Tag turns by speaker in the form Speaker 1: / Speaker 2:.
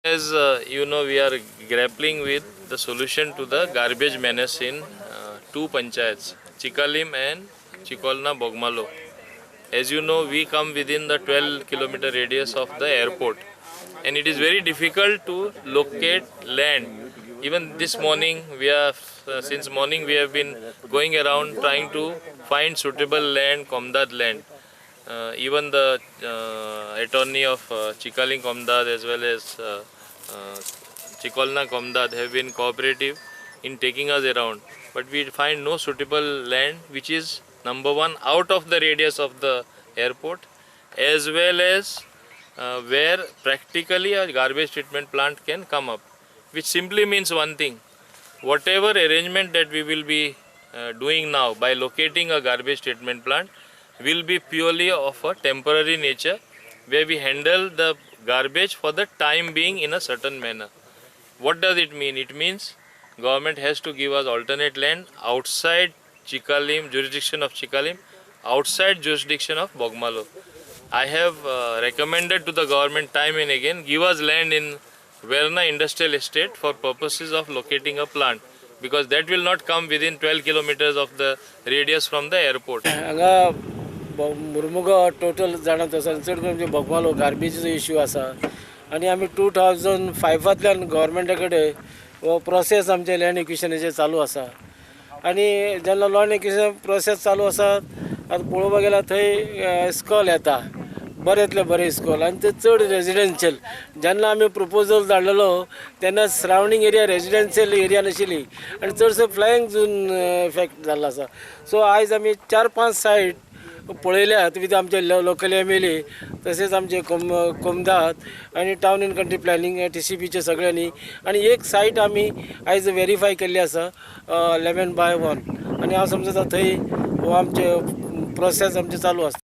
Speaker 1: As you know, we are grappling with the solution to the garbage menace in two panchayats, Chikalim and Chikolna Bogmalo. As you know, we come within the 12-kilometer radius of the airport, and it is very difficult to locate land. Even this morning, since morning we have been going around trying to find suitable land, Komdad land. Even the attorney of Chikaling Komdad as well as Chikolna Komdad have been cooperative in taking us around, but we find no suitable land which is number one out of the radius of the airport, as well as where practically a garbage treatment plant can come up, which simply means one thing: whatever arrangement that we will be doing now by locating a garbage treatment plant will be purely of a temporary nature, where we handle the garbage for the time being in a certain manner. What does it mean? It means government has to give us alternate land outside Chikalim, jurisdiction of Chikalim, outside jurisdiction of Bogmalo. I have recommended to the government time and again, give us land in Verna Industrial Estate for purposes of locating a plant, because that will not come within 12 kilometers of the radius from the airport.
Speaker 2: Mormugao total जाणत आसा चड करून म्हणजे Bogmalo गार्बेजीचो issue आसा आनी आमी 2005तल्यान गव्हर्मेंटा कडेन हो प्रोसेस आमचे लँड एक्विशनाचे चालू आसा आनी जेन्ना लँड एक्विशन प्रोसेस चालू आसा आतां पळोवपाक गेल्यार थंय इस्कॉल येता बरेंतले बरें इस्कॉल आनी ते चड रेजिडेन्शियल जेन्ना आमी प्रपोजल धाडलेलो तेन्ना सरावंडींग एरिया रेजिडेन्शियल एरिया नाशिल्ली आनी चडसो फ्लायींग झोन इफेक्ट जाल्लो आसा सो आयज आमी 4-5 सायट पळयल्यात विथ आमचे लोकल MLA तसेच आमचे कोमदात आनी टावन एंड कंट्री प्लॅनिंग TCPचे सगळ्यांनी आनी एक सायट आमी आयज व्हेरीफाय केल्ली आसा 11/1 आनी हांव समजता थंय हो आमचे प्रोसेस आमचे चालू आसा.